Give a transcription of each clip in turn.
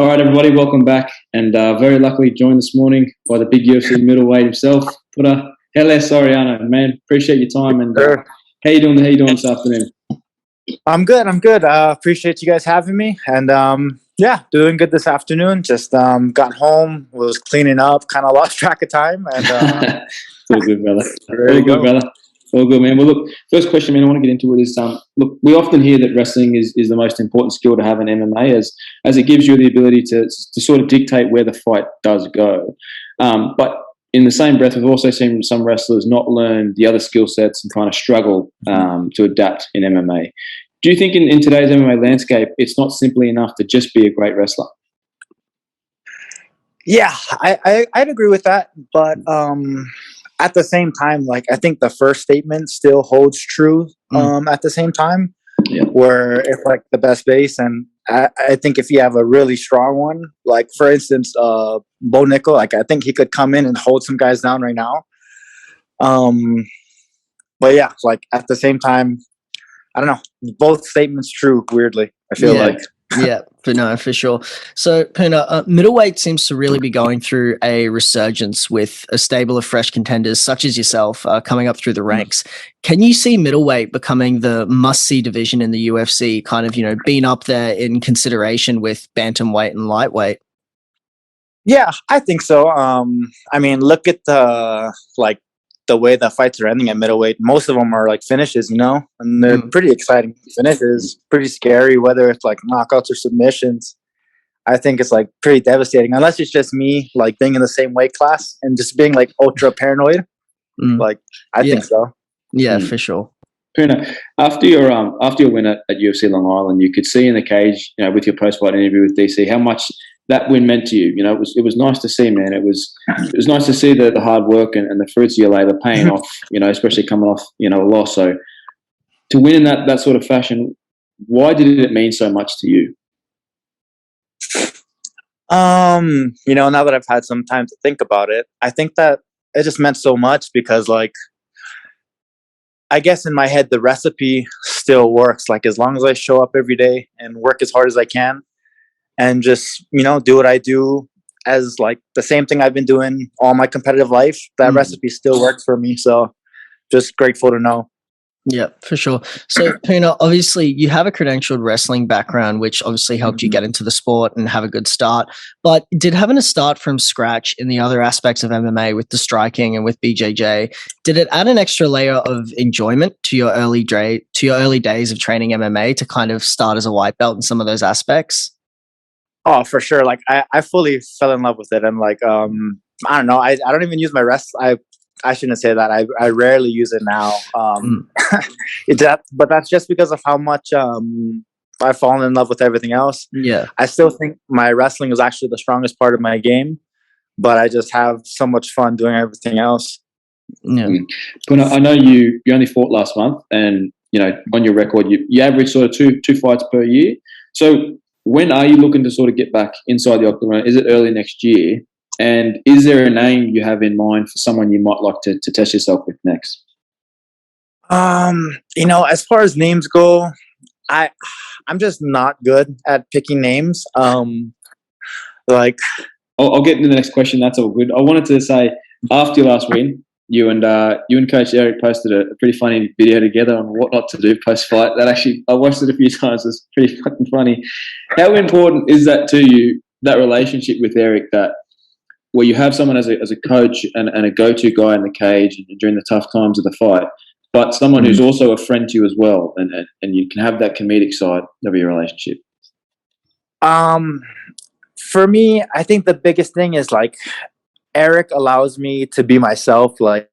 All right, everybody, welcome back. And very luckily joined this morning by the big UFC middleweight himself, Puna Hele Soriano. Man, appreciate your time. And Sure. how you doing? How you doing this afternoon? I'm good. Appreciate you guys having me. And yeah, doing good this afternoon. Just got home, was cleaning up, kind of lost track of time. And It's all good, brother. ready All to good, go. brother. All good, man. Well, look, first question, man, I want to get into it is, look, we often hear that wrestling is the most important skill to have in MMA as it gives you the ability to sort of dictate where the fight does go. But in the same breath, we've also seen some wrestlers not learn the other skill sets and kind of struggle to adapt in MMA. Do you think in today's MMA landscape, it's not simply enough to just be a great wrestler? Yeah, I'd agree with that. But at the same time, like I think the first statement still holds true at the same time. Yeah. Where it's like the best base, and I think if you have a really strong one, like for instance, Bo Nickel, like I think he could come in and hold some guys down right now. But yeah, like at the same time, I don't know. Both statements true. Weirdly, I feel like. Yeah, for sure. So, Puna, middleweight seems to really be going through a resurgence with a stable of fresh contenders such as yourself coming up through the ranks. Can you see middleweight becoming the must-see division in the UFC, kind of, being up there in consideration with bantamweight and lightweight? Yeah, I think so. I mean, look at the way the fights are ending at middleweight. Most of them are like finishes, and they're pretty exciting finishes, pretty scary, whether it's like knockouts or submissions. I think it's like pretty devastating, unless it's just me like being in the same weight class and just being like ultra paranoid. Like, I think so. Yeah, for sure. Puna, after your win at UFC Long Island, you could see in the cage, with your post-fight interview with DC, how much that win meant to you. It was nice to see, man. It was nice to see the hard work and the fruits of your labor paying off, especially coming off, a loss. So to win in that sort of fashion, why did it mean so much to you? Now that I've had some time to think about it, I think that it just meant so much because, like, I guess in my head, the recipe still works. Like, as long as I show up every day and work as hard as I can and just, do what I do as like the same thing I've been doing all my competitive life, that recipe still works for me. So just grateful to know. Yeah, for sure. So, Puna, obviously you have a credentialed wrestling background, which obviously helped you get into the sport and have a good start. But did having to start from scratch in the other aspects of MMA with the striking and with BJJ, did it add an extra layer of enjoyment to your early days of training MMA to kind of start as a white belt in some of those aspects? Oh, for sure. Like I fully fell in love with it, and like I don't know. I don't even use my I shouldn't say that. I rarely use it now. But that's just because of how much I've fallen in love with everything else. Yeah. I still think my wrestling is actually the strongest part of my game, but I just have so much fun doing everything else. Yeah. But I know you only fought last month, and on your record you average sort of two fights per year. So when are you looking to sort of get back inside the octagon? Is it early next year? And is there a name you have in mind for someone you might like to test yourself with next? As far as names go, I'm just not good at picking names. Like, I'll get into the next question. That's all good. I wanted to say, after your last win, you and Coach Eric posted a pretty funny video together on what not to do post-fight. That actually, I watched it a few times. It's pretty fucking funny. How important is that to you, that relationship with Eric, that where you have someone as a coach and a go-to guy in the cage during the tough times of the fight, but someone who's also a friend to you as well, and you can have that comedic side of your relationship? For me, I think the biggest thing is like Eric allows me to be myself. Like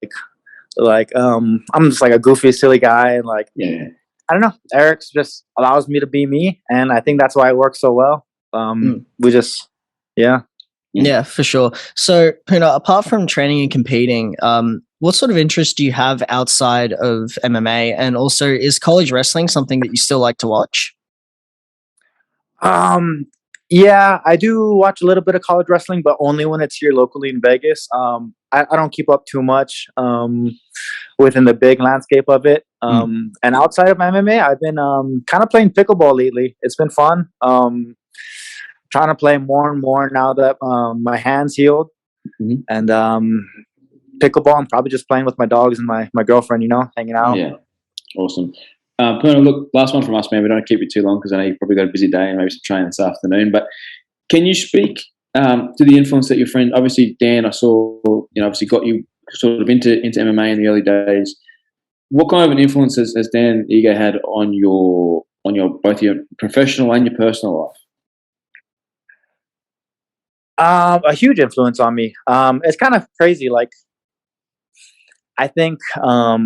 I'm just like a goofy, silly guy, and like I don't know. Eric just allows me to be me, and I think that's why it works so well. We just Yeah, for sure. So, Puna, apart from training and competing, what sort of interest do you have outside of MMA? And also, is college wrestling something that you still like to watch? Yeah, I do watch a little bit of college wrestling, but only when it's here locally in Vegas. I don't keep up too much within the big landscape of it. And outside of MMA, I've been kind of playing pickleball lately. It's been fun. trying to play more and more now that my hands healed. Mhm. And pickleball, I'm probably just playing with my dogs and my girlfriend, you know, hanging out. Yeah, awesome. Puna, look, last one from us, man. We don't keep you too long because I know you've probably got a busy day and maybe some training this afternoon. But can you speak to the influence that your friend, obviously Dan, I saw, obviously got you sort of into MMA in the early days. What kind of an influence has Dan Ige had on your both your professional and your personal life? A huge influence on me. It's kind of crazy. Like, I think I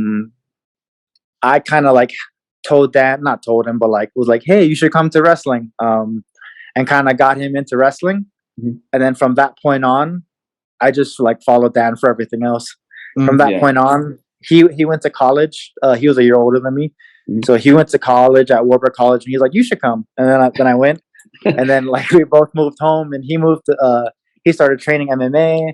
kind of like not told him, but like was like, hey, you should come to wrestling. And kind of got him into wrestling. Mm-hmm. And then from that point on, I just like followed Dan for everything else. From that point on, he went to college. He was a year older than me. Mm-hmm. So he went to college at Warburg College, and he's like, you should come. And then I went. And then like we both moved home, and he moved to, he started training MMA.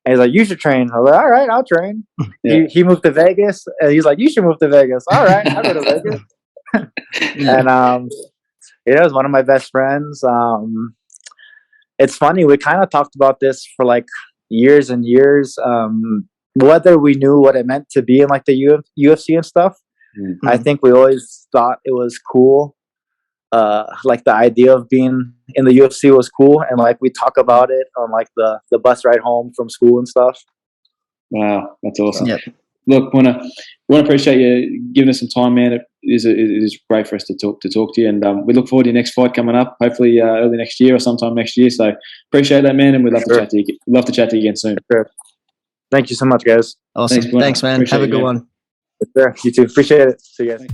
And he's like, you should train. I was like, all right, I'll train. Yeah. He moved to Vegas, and he's like, you should move to Vegas. All right, I'll go to Vegas. And it was one of my best friends. It's funny, we kind of talked about this for like years and years. Whether we knew what it meant to be in like the UFC and stuff. Mm-hmm. I think we always thought it was cool. Like the idea of being in the UFC was cool, and like we talk about it on like the bus ride home from school and stuff. Wow, that's awesome. Yep. Look, want to appreciate you giving us some time, man. It is great for us to talk to you, and we look forward to your next fight coming up, hopefully early next year or sometime next year. So appreciate that, man, and we'd love to chat to you. Love to chat to you again soon. Sure. Thank you so much, guys. Awesome. Thanks, Puna. Thanks, man. Appreciate Have a you, good man. one. Sure. You too. Appreciate it. See you guys.